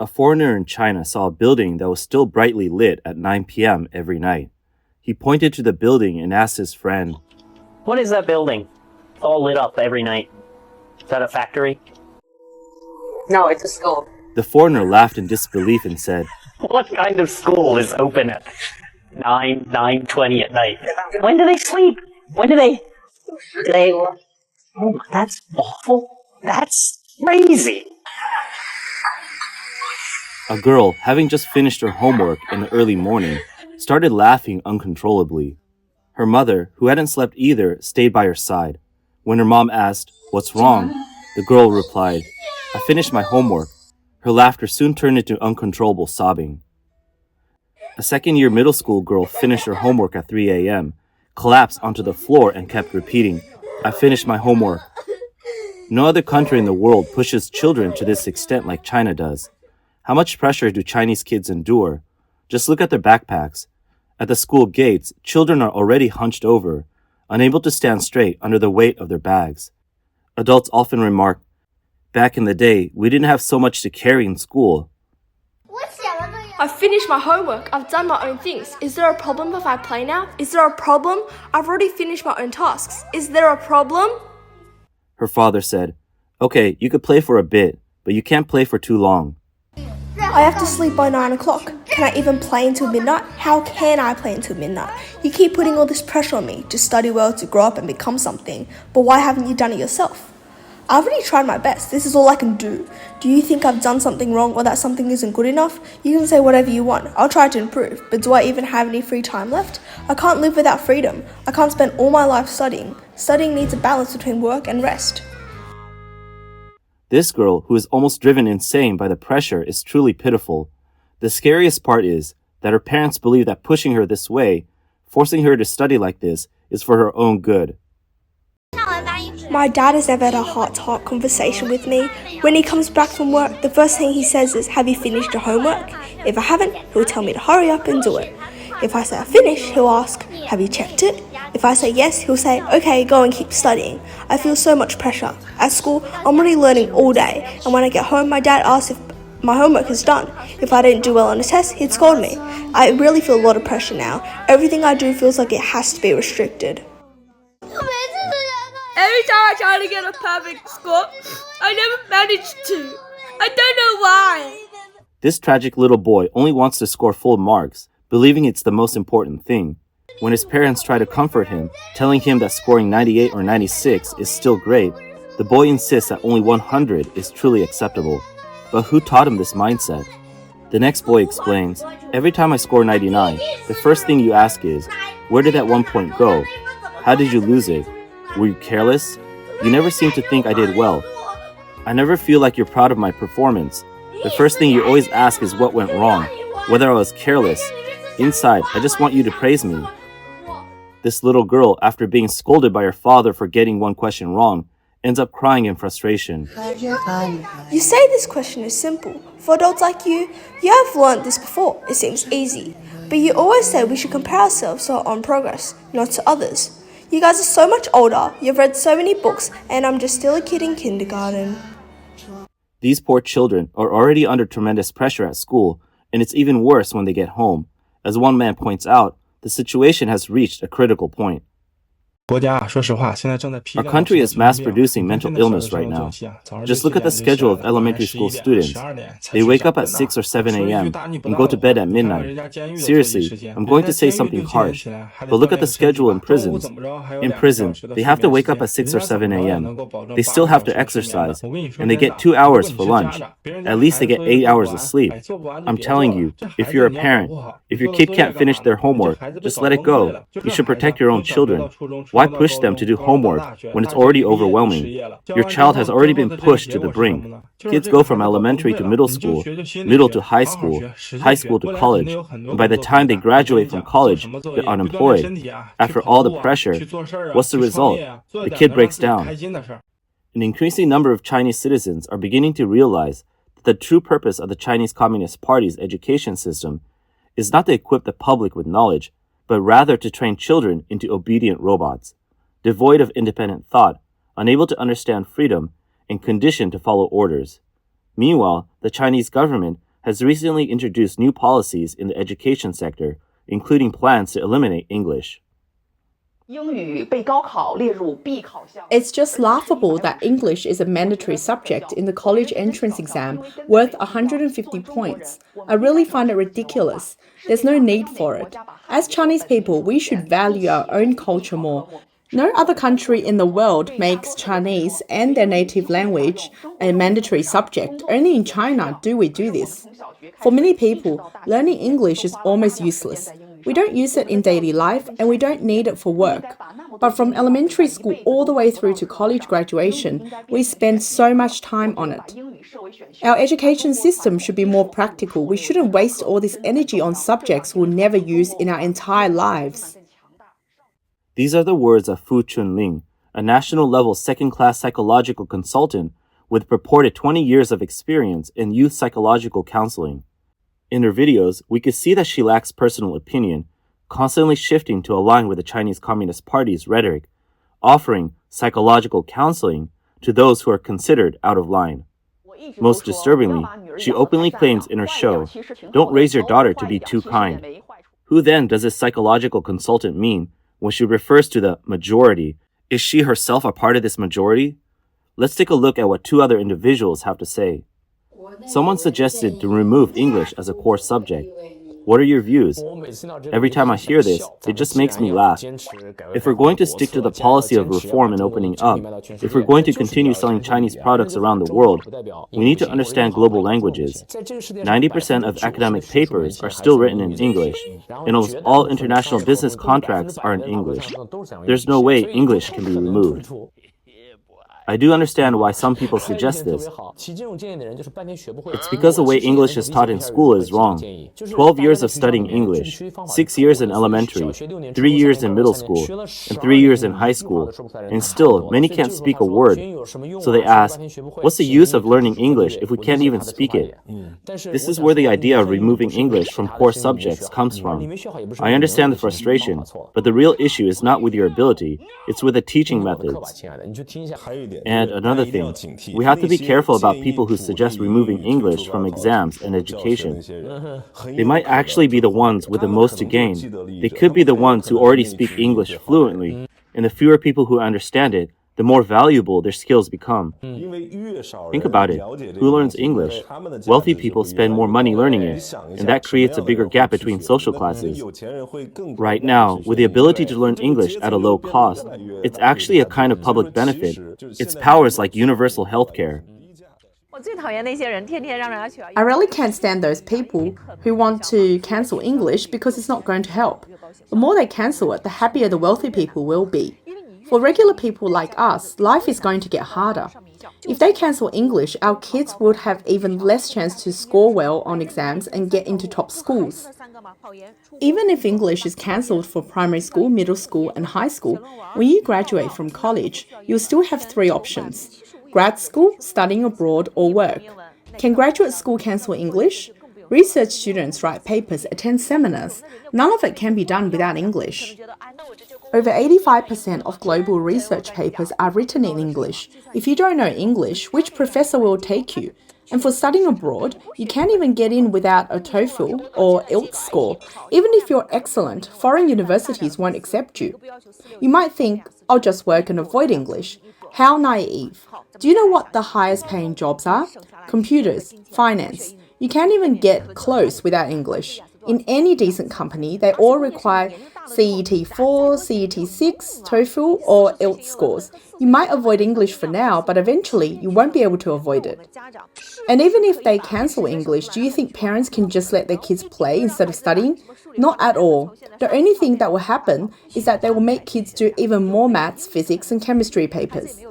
A foreigner in China saw a building that was still brightly lit at 9 p.m. every night. He pointed to the building and asked his friend, "What is that building? It's all lit up every night. Is that a factory?" No, it's a school. The foreigner laughed in disbelief and said, "What kind of school is open at 9:20 at night? When do they sleep? When do they... Oh, that's awful. That's crazy." A girl, having just finished her homework in the early morning, started laughing uncontrollably. Her mother, who hadn't slept either, stayed by her side. When her mom asked, "What's wrong?" the girl replied, "I finished my homework." Her laughter soon turned into uncontrollable sobbing. A second-year middle school girl finished her homework at 3 a.m., collapsed onto the floor and kept repeating, "I finished my homework." No other country in the world pushes children to this extent like China does. How much pressure do Chinese kids endure? Just look at their backpacks. At the school gates, children are already hunched over, unable to stand straight under the weight of their bags. Adults often remark, "Back in the day, we didn't have so much to carry in school." I've finished my homework. I've done my own things. Is there a problem if I play now? Is there a problem? I've already finished my own tasks. Is there a problem? Her father said, "Okay, you could play for a bit, but you can't play for too long." I have to sleep by 9 o'clock. Can I even play until midnight? How can I play until midnight? You keep putting all this pressure on me to study well, to grow up and become something. But why haven't you done it yourself? I've already tried my best. This is all I can do. Do you think I've done something wrong or that something isn't good enough? You can say whatever you want. I'll try to improve. But do I even have any free time left? I can't live without freedom. I can't spend all my life studying. Studying needs a balance between work and rest. This girl, who is almost driven insane by the pressure, is truly pitiful. The scariest part is that her parents believe that pushing her this way, forcing her to study like this, is for her own good. My dad has never had a heart-to-heart conversation with me. When he comes back from work, the first thing he says is, "Have you finished your homework?" If I haven't, he'll tell me to hurry up and do it. If I say I finished, he'll ask, "Have you checked it?" If I say yes, he'll say, "Okay, go and keep studying." I feel so much pressure. At school, I'm already learning all day, and when I get home, my dad asks if my homework is done. If I didn't do well on a test, he'd scold me. I really feel a lot of pressure now. Everything I do feels like it has to be restricted. Every time I try to get a perfect score, I never manage to. I don't know why. This tragic little boy only wants to score full marks, believing it's the most important thing. When his parents try to comfort him, telling him that scoring 98 or 96 is still great, the boy insists that only 100 is truly acceptable. But who taught him this mindset? The next boy explains, "Every time I score 99, the first thing you ask is, where did that 1 point go? How did you lose it? Were you careless? You never seem to think I did well. I never feel like you're proud of my performance. The first thing you always ask is what went wrong, whether I was careless. Inside, I just want you to praise me." This little girl, after being scolded by her father for getting one question wrong, ends up crying in frustration. You say this question is simple. For adults like you have learned this before. It seems easy. But you always say we should compare ourselves to our own progress, not to others. You guys are so much older, you've read so many books, and I'm just still a kid in kindergarten. These poor children are already under tremendous pressure at school, and it's even worse when they get home. As one man points out, the situation has reached a critical point. Our country is mass-producing mental illness right now. Just look at the schedule of elementary school students. They wake up at 6 or 7 a.m. and go to bed at midnight. Seriously, I'm going to say something harsh, but look at the schedule in prisons. In prison, they have to wake up at 6 or 7 a.m. They still have to exercise, and they get 2 hours for lunch. At least they get 8 hours of sleep. I'm telling you, if you're a parent, if your kid can't finish their homework, just let it go. You should protect your own children. Why push them to do homework when it's already overwhelming? Your child has already been pushed to the brink. Kids go from elementary to middle school, middle to high school to college, and by the time they graduate from college, they're unemployed. After all the pressure, what's the result? The kid breaks down. An increasing number of Chinese citizens are beginning to realize that the true purpose of the Chinese Communist Party's education system is not to equip the public with knowledge, but rather to train children into obedient robots, devoid of independent thought, unable to understand freedom, and conditioned to follow orders. Meanwhile, the Chinese government has recently introduced new policies in the education sector, including plans to eliminate English. It's just laughable that English is a mandatory subject in the college entrance exam worth 150 points. I really find it ridiculous. There's no need for it. As Chinese people, we should value our own culture more. No other country in the world makes Chinese and their native language a mandatory subject. Only in China do we do this. For many people, learning English is almost useless. We don't use it in daily life and we don't need it for work. But from elementary school all the way through to college graduation, we spend so much time on it. Our education system should be more practical. We shouldn't waste all this energy on subjects we'll never use in our entire lives. These are the words of Fu Chunling, a national-level second-class psychological consultant with purported 20 years of experience in youth psychological counseling. In her videos, we could see that she lacks personal opinion, constantly shifting to align with the Chinese Communist Party's rhetoric, offering psychological counseling to those who are considered out of line. Most disturbingly, she openly claims in her show, "Don't raise your daughter to be too kind." Who then does this psychological consultant mean when she refers to the majority? Is she herself a part of this majority? Let's take a look at what two other individuals have to say. Someone suggested to remove English as a core subject. What are your views? Every time I hear this, it just makes me laugh. If we're going to stick to the policy of reform and opening up, if we're going to continue selling Chinese products around the world, we need to understand global languages. 90% of academic papers are still written in English, and almost all international business contracts are in English. There's no way English can be removed. I do understand why some people suggest this. It's because the way English is taught in school is wrong. 12 years of studying English, 6 years in elementary, 3 years in middle school, and 3 years in high school, and still many can't speak a word. So they ask, what's the use of learning English if we can't even speak it? This is where the idea of removing English from core subjects comes from. I understand the frustration, but the real issue is not with your ability, it's with the teaching methods. And another thing, we have to be careful about people who suggest removing English from exams and education. They might actually be the ones with the most to gain. They could be the ones who already speak English fluently, and the fewer people who understand it, the more valuable their skills become. Think about it. Who learns English? Wealthy people spend more money learning it, and that creates a bigger gap between social classes. Right now, with the ability to learn English at a low cost, it's actually a kind of public benefit. Its power is like universal healthcare. I really can't stand those people who want to cancel English because it's not going to help. The more they cancel it, the happier the wealthy people will be. For regular people like us, life is going to get harder. If they cancel English, our kids would have even less chance to score well on exams and get into top schools. Even if English is cancelled for primary school, middle school, and high school, when you graduate from college, you'll still have 3 options: grad school, studying abroad, or work. Can graduate school cancel English? Research students write papers, attend seminars. None of it can be done without English. Over 85% of global research papers are written in English. If you don't know English, which professor will take you? And for studying abroad, you can't even get in without a TOEFL or IELTS score. Even if you're excellent, foreign universities won't accept you. You might think, I'll just work and avoid English. How naive. Do you know what the highest paying jobs are? Computers, finance. You can't even get close without English. In any decent company, they all require CET 4, CET 6, TOEFL, or IELTS scores. You might avoid English for now, but eventually you won't be able to avoid it. And even if they cancel English, do you think parents can just let their kids play instead of studying? Not at all. The only thing that will happen is that they will make kids do even more maths, physics, and chemistry papers.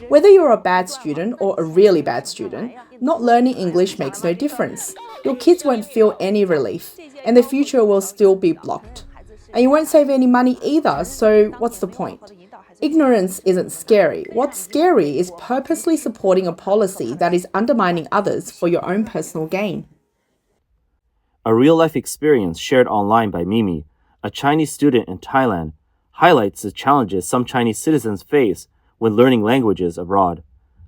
Whether you're a bad student or a really bad student, not learning English makes no difference. Your kids won't feel any relief, and their future will still be blocked. And you won't save any money either, so what's the point? Ignorance isn't scary. What's scary is purposely supporting a policy that is undermining others for your own personal gain. A real-life experience shared online by Mimi, a Chinese student in Thailand, highlights the challenges some Chinese citizens face when learning languages abroad.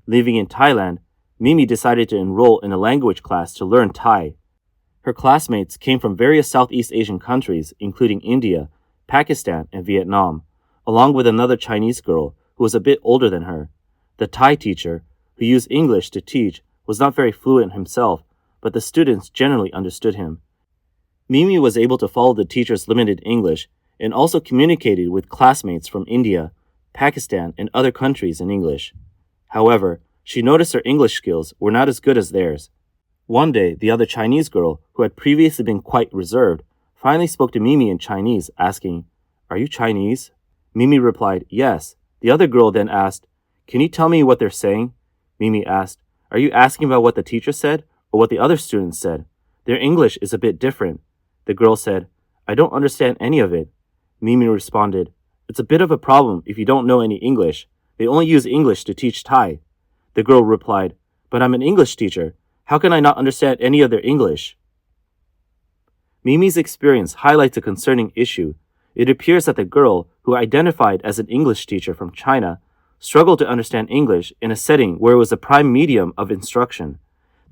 Living in Thailand, Mimi decided to enroll in a language class to learn Thai. Her classmates came from various Southeast Asian countries, including India, Pakistan, and Vietnam, along with another Chinese girl who was a bit older than her. The Thai teacher, who used English to teach, was not very fluent himself, but the students generally understood him. Mimi was able to follow the teacher's limited English and also communicated with classmates from India, Pakistan, and other countries in English. However, she noticed her English skills were not as good as theirs. One day, the other Chinese girl, who had previously been quite reserved, finally spoke to Mimi in Chinese, asking, "Are you Chinese?" Mimi replied, "Yes." The other girl then asked, "Can you tell me what they're saying?" Mimi asked, "Are you asking about what the teacher said or what the other students said? Their English is a bit different." The girl said, "I don't understand any of it." Mimi responded, "It's a bit of a problem if you don't know any English. They only use English to teach Thai." The girl replied, "But I'm an English teacher. How can I not understand any of their English?" Mimi's experience highlights a concerning issue. It appears that the girl, who identified as an English teacher from China, struggled to understand English in a setting where it was the prime medium of instruction.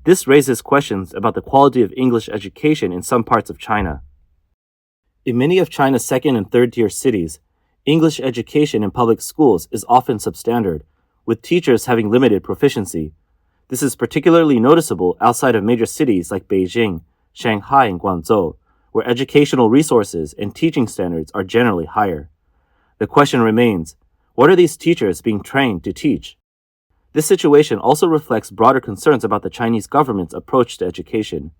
This raises questions about the quality of English education in some parts of China. In many of China's second and third-tier cities, English education in public schools is often substandard, with teachers having limited proficiency. This is particularly noticeable outside of major cities like Beijing, Shanghai, and Guangzhou, where educational resources and teaching standards are generally higher. The question remains, what are these teachers being trained to teach? This situation also reflects broader concerns about the Chinese government's approach to education.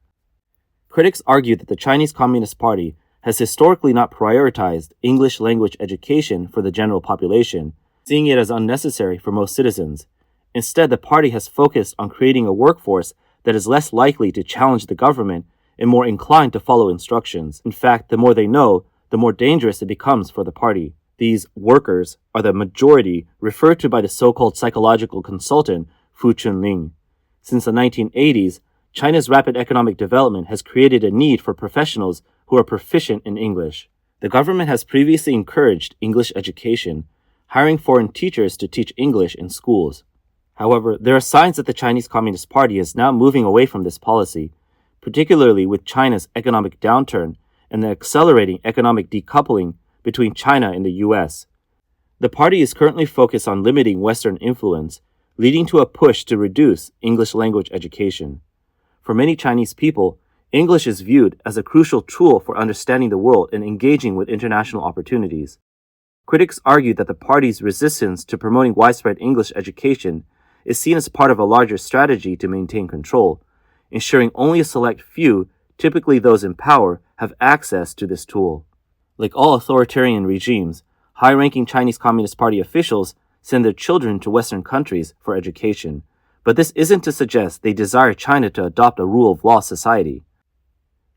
Critics argue that the Chinese Communist Party has historically not prioritized English language education for the general population, seeing it as unnecessary for most citizens. Instead, the party has focused on creating a workforce that is less likely to challenge the government and more inclined to follow instructions. In fact, the more they know, the more dangerous it becomes for the party. These workers are the majority referred to by the so-called psychological consultant Fu Chunling. Since the 1980s, China's rapid economic development has created a need for professionals who are proficient in English. The government has previously encouraged English education, hiring foreign teachers to teach English in schools. However, there are signs that the Chinese Communist Party is now moving away from this policy, particularly with China's economic downturn and the accelerating economic decoupling between China and the US. The party is currently focused on limiting Western influence, leading to a push to reduce English language education. For many Chinese people, English is viewed as a crucial tool for understanding the world and engaging with international opportunities. Critics argue that the party's resistance to promoting widespread English education is seen as part of a larger strategy to maintain control, ensuring only a select few, typically those in power, have access to this tool. Like all authoritarian regimes, high-ranking Chinese Communist Party officials send their children to Western countries for education, but this isn't to suggest they desire China to adopt a rule of law society.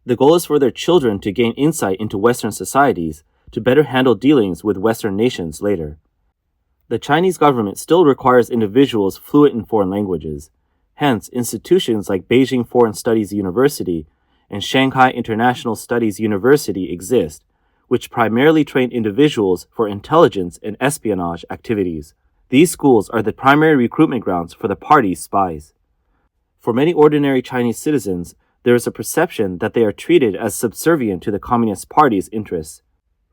The goal is for their children to gain insight into Western societies to better handle dealings with Western nations later. The Chinese government still requires individuals fluent in foreign languages. Hence, institutions like Beijing Foreign Studies University and Shanghai International Studies University exist, which primarily train individuals for intelligence and espionage activities. These schools are the primary recruitment grounds for the party's spies. For many ordinary Chinese citizens, there is a perception that they are treated as subservient to the Communist Party's interests.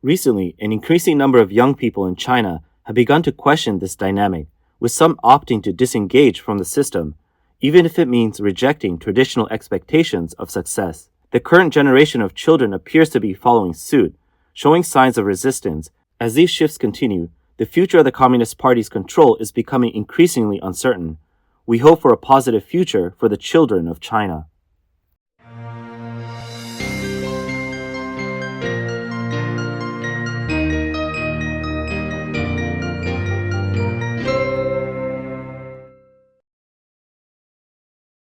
Recently, an increasing number of young people in China have begun to question this dynamic, with some opting to disengage from the system, even if it means rejecting traditional expectations of success. The current generation of children appears to be following suit, showing signs of resistance. As these shifts continue, the future of the Communist Party's control is becoming increasingly uncertain. We hope for a positive future for the children of China.